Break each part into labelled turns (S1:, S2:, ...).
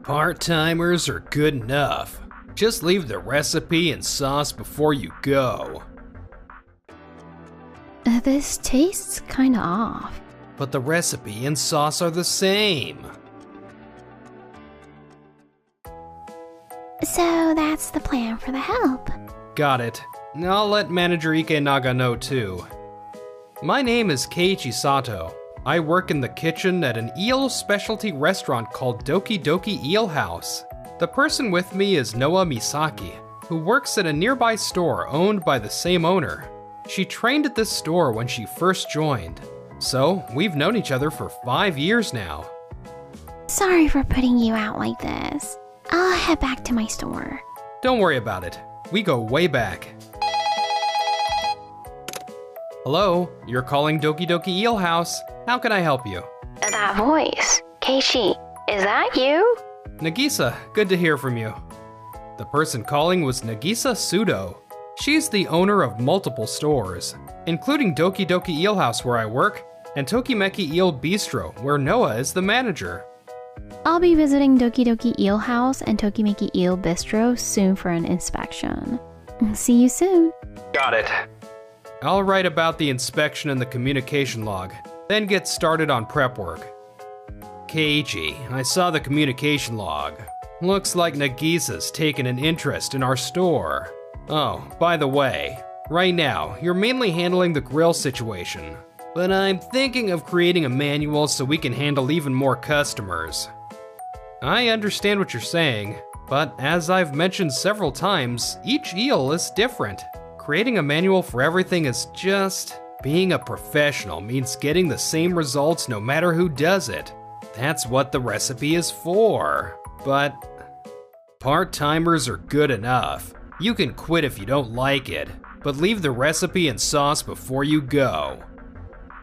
S1: Part-timers are good enough. Just leave the recipe and sauce before you go.
S2: This tastes kinda off.
S1: But the recipe and sauce are the same.
S2: So that's the plan for the help.
S1: Got it. I'll let manager Ikenaga know too. My name is Keiichi Sato. I work in the kitchen at an eel specialty restaurant called Doki Doki Eel House. The person with me is Noa Misaki, who works at a nearby store owned by the same owner. She trained at this store when she first joined, so we've known each other for 5 years now.
S2: Sorry for putting you out like this. I'll head back to my store.
S1: Don't worry about it. We go way back. Hello, you're calling Doki Doki Eel House. How can I help you?
S2: That voice. Keiichi, is that you?
S1: Nagisa, good to hear from you. The person calling was Nagisa Sudo. She's the owner of multiple stores, including Doki Doki Eel House where I work, and Tokimeki Eel Bistro where Noah is the manager.
S2: I'll be visiting Doki Doki Eel House and Tokimeki Eel Bistro soon for an inspection. See you soon.
S1: Got it. I'll write about the inspection in the communication log, then get started on prep work. Keiichi, I saw the communication log. Looks like Nagisa's taken an interest in our store. Oh, by the way, right now, you're mainly handling the grill situation, but I'm thinking of creating a manual so we can handle even more customers. I understand what you're saying, but as I've mentioned several times, each eel is different. Creating a manual for everything is just... Being a professional means getting the same results no matter who does it. That's what the recipe is for. But part-timers are good enough. You can quit if you don't like it, but leave the recipe and sauce before you go.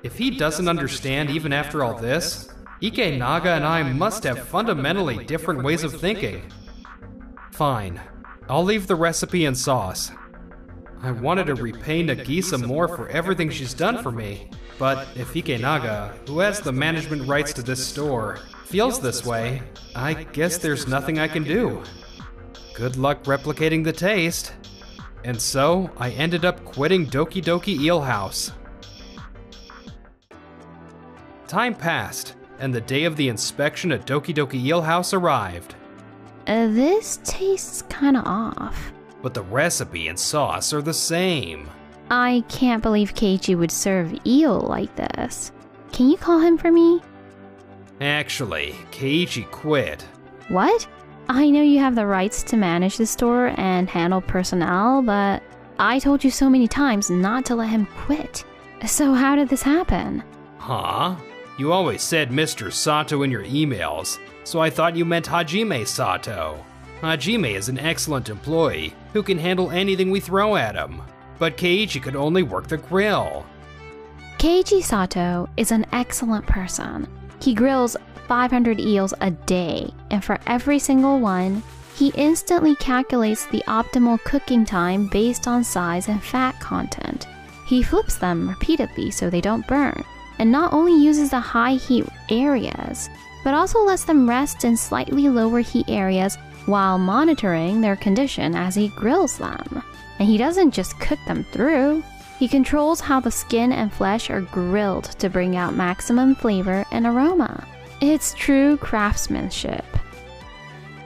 S1: If he doesn't understand even after all this, Ikenaga and I must have fundamentally different ways of thinking. Fine, I'll leave the recipe and sauce. I wanted to repay Nagisa more for everything she's done for me, but if Ikenaga, who has the management rights to this store, feels this way, I guess there's nothing I can do. Good luck replicating the taste. And so, I ended up quitting Doki Doki Eel House. Time passed, and the day of the inspection at Doki Doki Eel House arrived.
S2: This tastes kinda off.
S1: But the recipe and sauce are the same.
S2: I can't believe Keiichi would serve eel like this. Can you call him for me?
S1: Actually, Keiichi quit.
S2: What? I know you have the rights to manage the store and handle personnel, but I told you so many times not to let him quit. So how did this happen?
S1: Huh? You always said Mr. Sato in your emails, so I thought you meant Hajime Sato. Hajime is an excellent employee who can handle anything we throw at him, but Keiichi could only work the grill.
S2: Keiichi Sato is an excellent person. He grills 500 eels a day, and for every single one, he instantly calculates the optimal cooking time based on size and fat content. He flips them repeatedly so they don't burn, and not only uses the high heat areas, but also lets them rest in slightly lower heat areas while monitoring their condition as he grills them. And he doesn't just cook them through. He controls how the skin and flesh are grilled to bring out maximum flavor and aroma. It's true craftsmanship.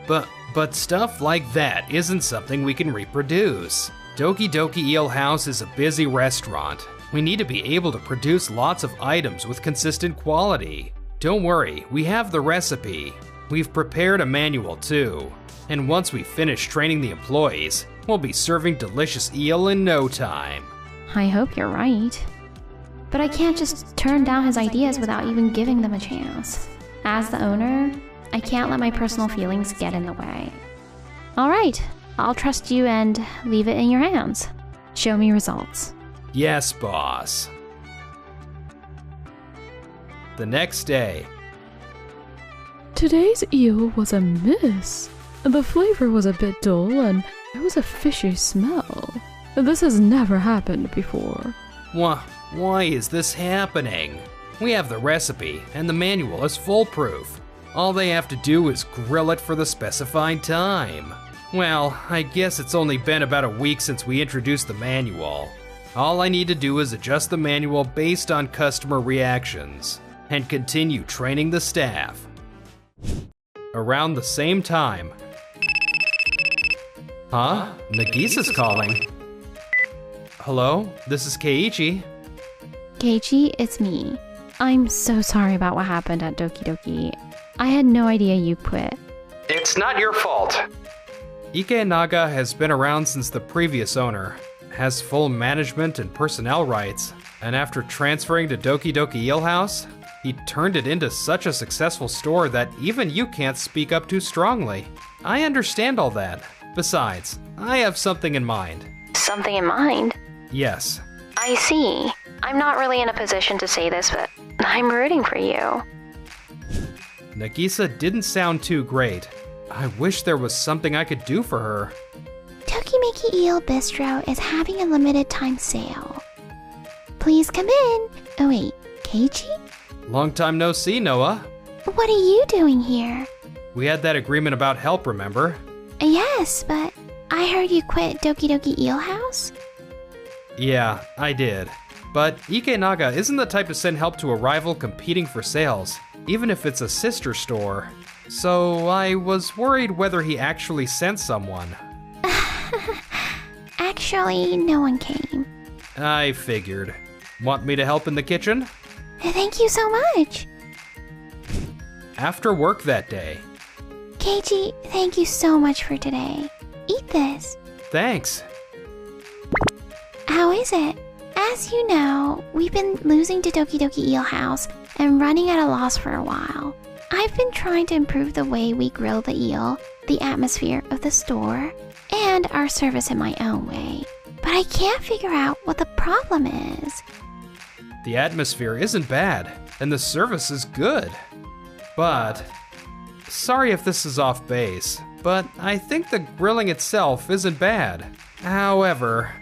S1: But stuff like that isn't something we can reproduce. Doki Doki Eel House is a busy restaurant. We need to be able to produce lots of items with consistent quality. Don't worry, we have the recipe. We've prepared a manual too. And once we finish training the employees, we'll be serving delicious eel in no time.
S2: I hope you're right. But I can't just turn down his ideas without even giving them a chance. As the owner, I can't let my personal feelings get in the way. Alright, I'll trust you and leave it in your hands. Show me results.
S1: Yes, boss. The next day.
S3: Today's eel was a miss. The flavor was a bit dull and there was a fishy smell. This has never happened before.
S1: Why is this happening? We have the recipe and the manual is foolproof. All they have to do is grill it for the specified time. Well, I guess it's only been about a week since we introduced the manual. All I need to do is adjust the manual based on customer reactions, and continue training the staff. Around the same time. Huh? Nagisa's calling. Hello? This is Keiichi.
S2: Keiichi, it's me. I'm so sorry about what happened at Doki Doki. I had no idea you quit.
S1: It's not your fault. Ikenaga has been around since the previous owner, has full management and personnel rights, and after transferring to Doki Doki Eel House, he turned it into such a successful store that even you can't speak up too strongly. I understand all that. Besides, I have something in mind.
S2: Something in mind?
S1: Yes.
S2: I see. I'm not really in a position to say this, but I'm rooting for you.
S1: Nagisa didn't sound too great. I wish there was something I could do for her.
S2: Tokimeki Eel Bistro is having a limited time sale. Please come in. Oh wait, Keiichi?
S1: Long time no see, Noah.
S2: What are you doing here?
S1: We had that agreement about help, remember?
S2: Yes, but I heard you quit Doki Doki Eel House?
S1: Yeah, I did. But Ikenaga isn't the type to send help to a rival competing for sales, even if it's a sister store. So I was worried whether he actually sent someone.
S2: Actually, no one came.
S1: I figured. Want me to help in the kitchen?
S2: Thank you so much.
S1: After work that day.
S2: Keiichi, thank you so much for today. Eat this.
S1: Thanks.
S2: How is it? As you know, we've been losing to Doki Doki Eel House and running at a loss for a while. I've been trying to improve the way we grill the eel, the atmosphere of the store, and our service in my own way. But I can't figure out what the problem is.
S1: The atmosphere isn't bad, and the service is good. But, sorry if this is off base, but I think the grilling itself isn't bad. However,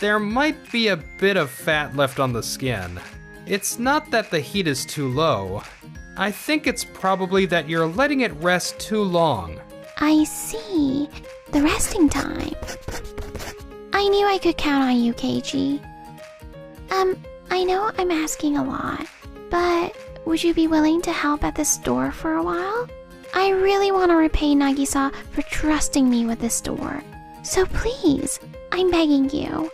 S1: there might be a bit of fat left on the skin. It's not that the heat is too low. I think it's probably that you're letting it rest too long.
S2: I see. The resting time. I knew I could count on you, Keiichi. I know I'm asking a lot, but would you be willing to help at the store for a while? I really want to repay Nagisa for trusting me with this store. So please, I'm begging you.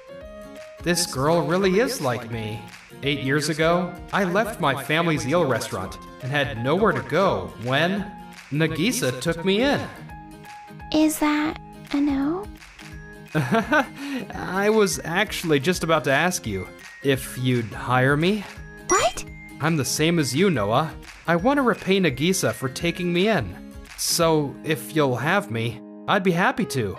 S1: This girl really is like me. 8 years ago, I left my family's eel restaurant and had nowhere to go when Nagisa took me in.
S2: Is that a no?
S1: I was actually just about to ask you if you'd hire me.
S2: What?
S1: I'm the same as you, Noah. I want to repay Nagisa for taking me in. So if you'll have me, I'd be happy to.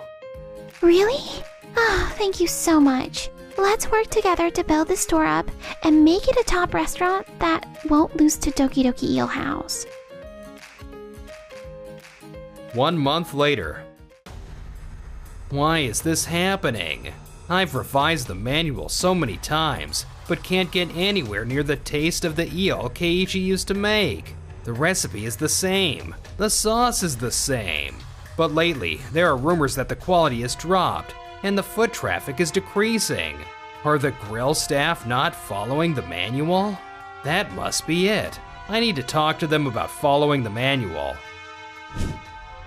S2: Really? Oh, thank you so much. Let's work together to build this store up and make it a top restaurant that won't lose to Doki Doki Eel House.
S1: 1 month later. Why is this happening? I've revised the manual so many times, but can't get anywhere near the taste of the eel Keiichi used to make. The recipe is the same, the sauce is the same. But lately, there are rumors that the quality has dropped, and the foot traffic is decreasing. Are the grill staff not following the manual? That must be it. I need to talk to them about following the manual.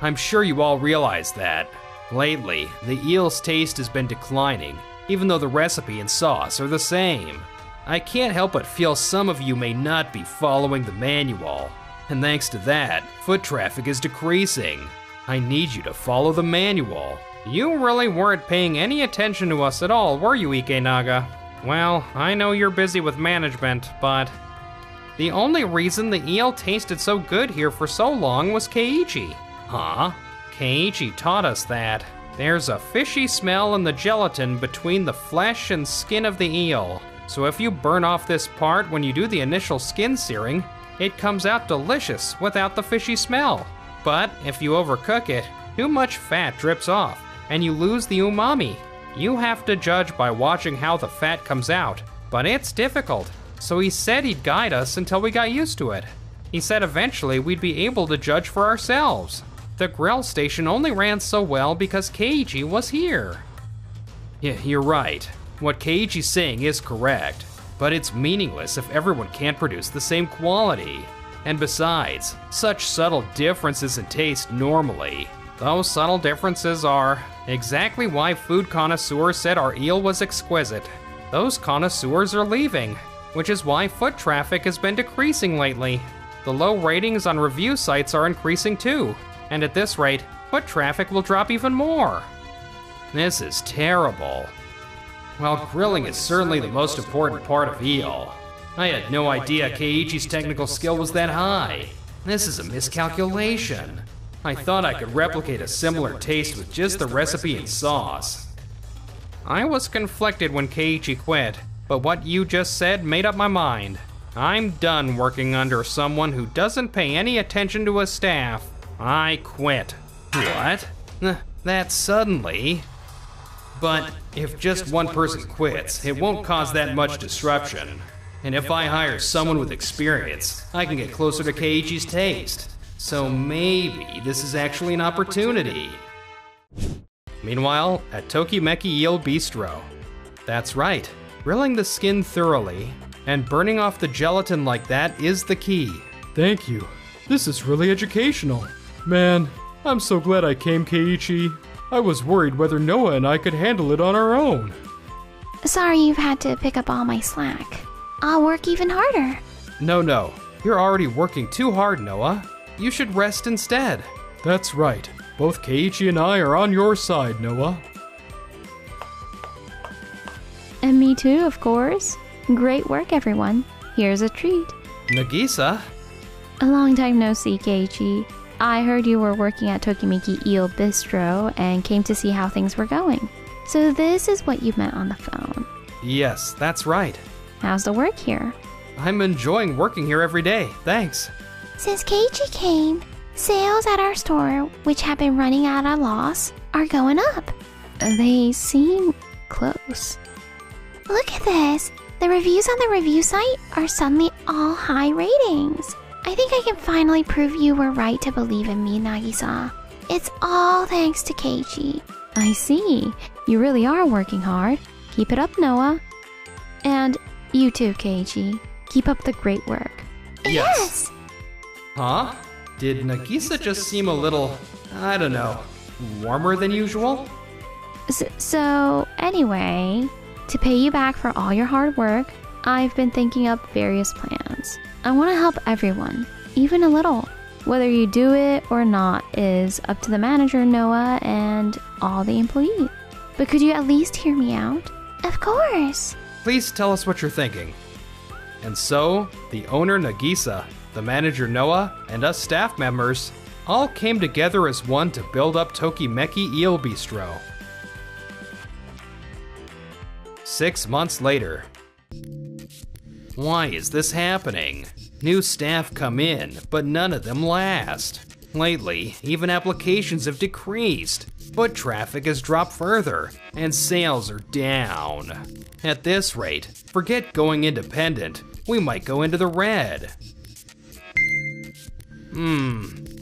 S1: I'm sure you all realize that. Lately, the eel's taste has been declining, even though the recipe and sauce are the same. I can't help but feel some of you may not be following the manual. And thanks to that, foot traffic is decreasing. I need you to follow the manual. You really weren't paying any attention to us at all, were you, Ikenaga? Well, I know you're busy with management, but the only reason the eel tasted so good here for so long was Keiichi. Huh? Keiichi taught us that. There's a fishy smell in the gelatin between the flesh and skin of the eel. So if you burn off this part when you do the initial skin searing, it comes out delicious without the fishy smell. But if you overcook it, too much fat drips off, and you lose the umami. You have to judge by watching how the fat comes out, but it's difficult. So he said he'd guide us until we got used to it. He said eventually we'd be able to judge for ourselves. The grill station only ran so well because Keiji was here. Yeah, you're right. What Keiichi's saying is correct, but it's meaningless if everyone can't produce the same quality. And besides, such subtle differences in taste normally. Those subtle differences are exactly why food connoisseurs said our eel was exquisite. Those connoisseurs are leaving, which is why foot traffic has been decreasing lately. The low ratings on review sites are increasing too, and at this rate, foot traffic will drop even more. This is terrible. Well, grilling is certainly the most important part of eel. I had no idea Keiichi's technical skill was that high. This is a miscalculation. I thought I could replicate a similar taste with just the recipe and sauce. I was conflicted when Keiichi quit, but what you just said made up my mind. I'm done working under someone who doesn't pay any attention to his staff. I quit. What? That suddenly? But if just one person quits, it won't cause that much disruption. And if I hire someone with experience, I can get closer to Keiichi's taste. So maybe this is actually an opportunity. Meanwhile, at Tokimeki Eel Bistro. That's right, grilling the skin thoroughly and burning off the gelatin like that is the key.
S4: Thank you. This is really educational. Man, I'm so glad I came, Keiichi. I was worried whether Noah and I could handle it on our own.
S2: Sorry you've had to pick up all my slack. I'll work even harder.
S1: No, you're already working too hard, Noah. You should rest instead.
S4: That's right. Both Keiichi and I are on your side, Noah.
S2: And me too, of course. Great work, everyone. Here's a treat.
S1: Nagisa?
S2: A long time no see, Keiichi. I heard you were working at Tokimeki Eel Bistro and came to see how things were going. So this is what you meant on the phone.
S1: Yes, that's right.
S2: How's the work here?
S1: I'm enjoying working here every day, thanks.
S2: Since Keiichi came, sales at our store, which have been running at a loss, are going up. They seem close. Look at this. The reviews on the review site are suddenly all high ratings. I think I can finally prove you were right to believe in me, Nagisa. It's all thanks to Keiichi.
S3: I see. You really are working hard. Keep it up, Noah. And you too, Keiichi. Keep up the great work.
S2: Yes!
S1: Huh? Did Nagisa just seem a little, I don't know, warmer than usual?
S3: So, anyway, to pay you back for all your hard work, I've been thinking up various plans. I want to help everyone, even a little. Whether you do it or not is up to the manager, Noah, and all the employees. But could you at least hear me out?
S2: Of course.
S1: Please tell us what you're thinking. And so, the owner Nagisa, the manager Noah, and us staff members all came together as one to build up Tokimeki Eel Bistro. 6 months later. Why is this happening? New staff come in, but none of them last. Lately, even applications have decreased. Foot traffic has dropped further, and sales are down. At this rate, forget going independent, we might go into the red.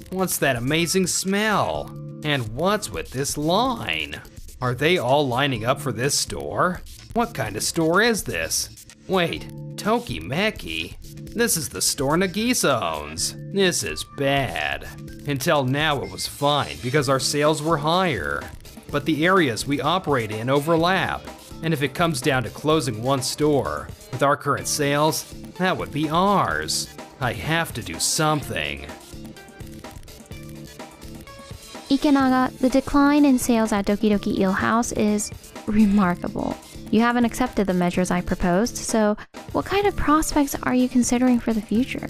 S1: What's that amazing smell? And what's with this line? Are they all lining up for this store? What kind of store is this? Wait, Tokimeki? This is the store Nagisa owns. This is bad. Until now it was fine because our sales were higher. But the areas we operate in overlap. And if it comes down to closing one store, with our current sales, that would be ours. I have to do something.
S3: Ikenaga, the decline in sales at Doki Doki Eel House is remarkable. You haven't accepted the measures I proposed, so what kind of prospects are you considering for the future?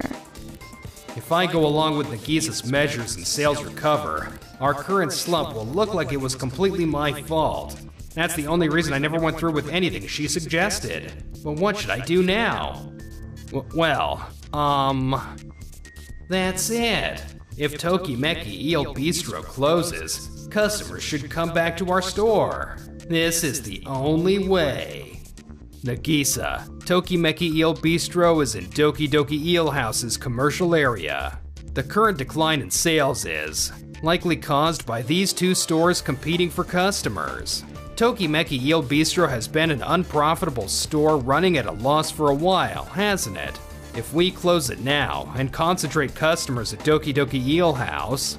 S1: If I go along with Nagisa's measures and sales recover, our current slump will look like it was completely my fault. That's the only reason I never went through with anything she suggested. But what should I do now? That's it. If Tokimeki Eel Bistro closes, customers should come back to our store. This is the only way. Nagisa, Tokimeki Eel Bistro is in Doki Doki Eel House's commercial area. The current decline in sales is likely caused by these two stores competing for customers. Tokimeki Eel Bistro has been an unprofitable store running at a loss for a while, hasn't it? If we close it now and concentrate customers at Doki Doki Eel House...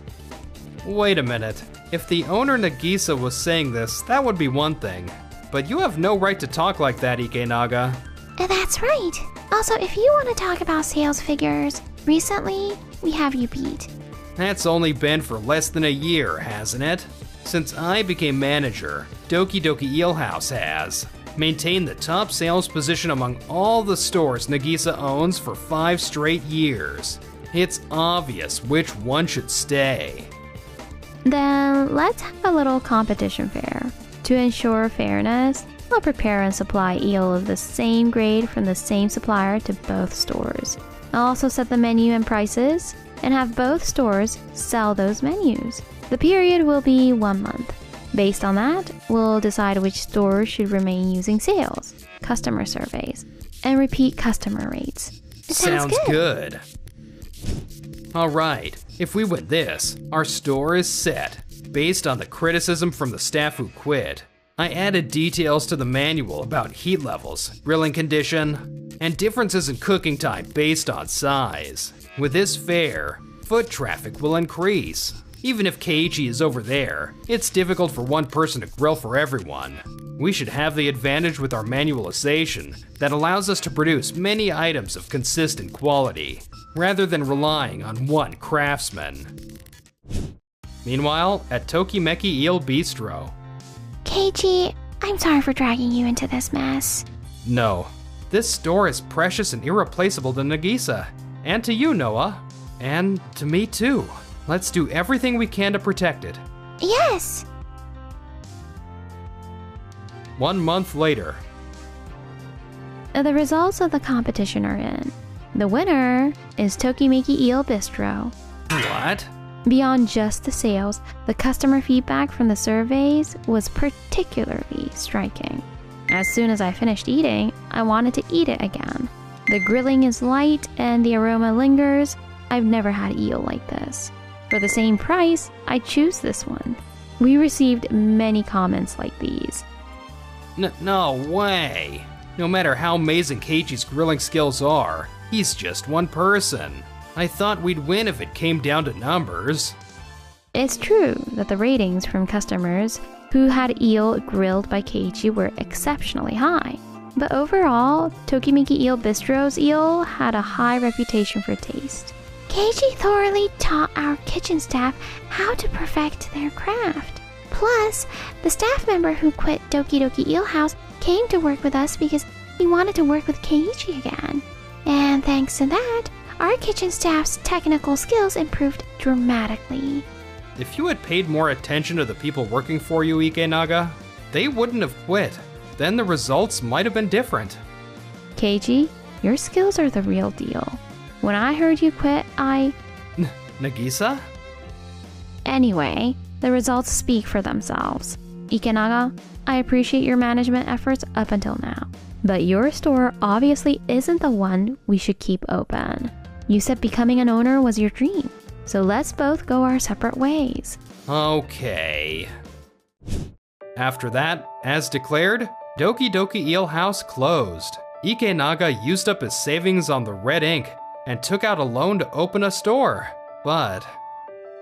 S1: Wait a minute. If the owner Nagisa was saying this, that would be one thing. But you have no right to talk like that, Ikenaga.
S3: That's right. Also, if you want to talk about sales figures, recently, we have you beat.
S1: That's only been for less than a year, hasn't it? Since I became manager, Doki Doki Eel House has maintained the top sales position among all the stores Nagisa owns for 5 straight years. It's obvious which one should stay.
S2: Then let's have a little competition fair. To ensure fairness, I'll prepare and supply eel of the same grade from the same supplier to both stores. I'll also set the menu and prices, and have both stores sell those menus. The period will be 1 month. Based on that, we'll decide which stores should remain using sales, customer surveys, and repeat customer rates.
S1: Sounds good. Alright, if we win this, our store is set. Based on the criticism from the staff who quit, I added details to the manual about heat levels, grilling condition, and differences in cooking time based on size. With this fair, foot traffic will increase. Even if Keiichi is over there, it's difficult for one person to grill for everyone. We should have the advantage with our manualization that allows us to produce many items of consistent quality, rather than relying on one craftsman. Meanwhile, at Tokimeki Eel Bistro.
S3: Keiichi, I'm sorry for dragging you into this mess.
S1: No, this store is precious and irreplaceable to Nagisa, and to you, Noah, and to me too. Let's do everything we can to protect it.
S3: Yes!
S1: 1 month later.
S2: The results of the competition are in. The winner is Tokimeki Eel Bistro.
S1: What?
S2: Beyond just the sales, the customer feedback from the surveys was particularly striking. As soon as I finished eating, I wanted to eat it again. The grilling is light and the aroma lingers. I've never had eel like this. For the same price, I choose this one. We received many comments like these.
S1: No way. No matter how amazing Keiichi's grilling skills are, he's just one person. I thought we'd win if it came down to numbers.
S2: It's true that the ratings from customers who had eel grilled by Keiichi were exceptionally high. But overall, Tokimeki Eel Bistro's eel had a high reputation for taste.
S3: Keiichi thoroughly taught our kitchen staff how to perfect their craft. Plus, the staff member who quit Doki Doki Eel House came to work with us because he wanted to work with Keiichi again. And thanks to that, our kitchen staff's technical skills improved dramatically.
S1: If you had paid more attention to the people working for you, Ikenaga, they wouldn't have quit. Then the results might have been different.
S2: Keiichi, your skills are the real deal. When I heard you quit,
S1: Nagisa?
S2: Anyway, the results speak for themselves. Ikenaga, I appreciate your management efforts up until now. But your store obviously isn't the one we should keep open. You said becoming an owner was your dream. So let's both go our separate ways.
S1: Okay. After that, as declared, Doki Doki Eel House closed. Ikenaga used up his savings on the red ink and took out a loan to open a store. But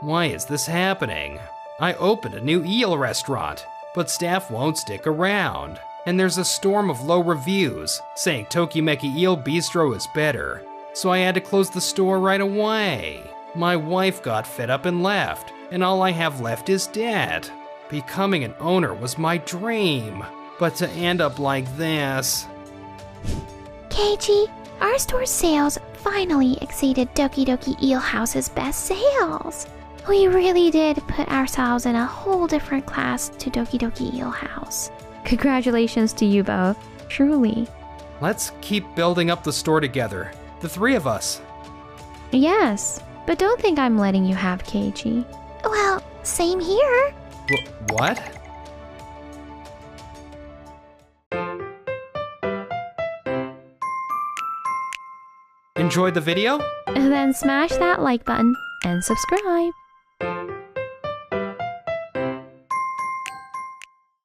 S1: why is this happening? I opened a new eel restaurant, but staff won't stick around. And there's a storm of low reviews saying Tokimeki Eel Bistro is better. So I had to close the store right away. My wife got fed up and left, and all I have left is debt. Becoming an owner was my dream, but to end up like this...
S3: Keiichi, our store's sales finally exceeded Doki Doki Eel House's best sales. We really did put ourselves in a whole different class to Doki Doki Eel House.
S2: Congratulations to you both, truly.
S1: Let's keep building up the store together, the three of us.
S2: Yes, but don't think I'm letting you have Keiichi.
S3: Well, same here.
S1: What? enjoyed the video?
S3: And then smash that like button and subscribe.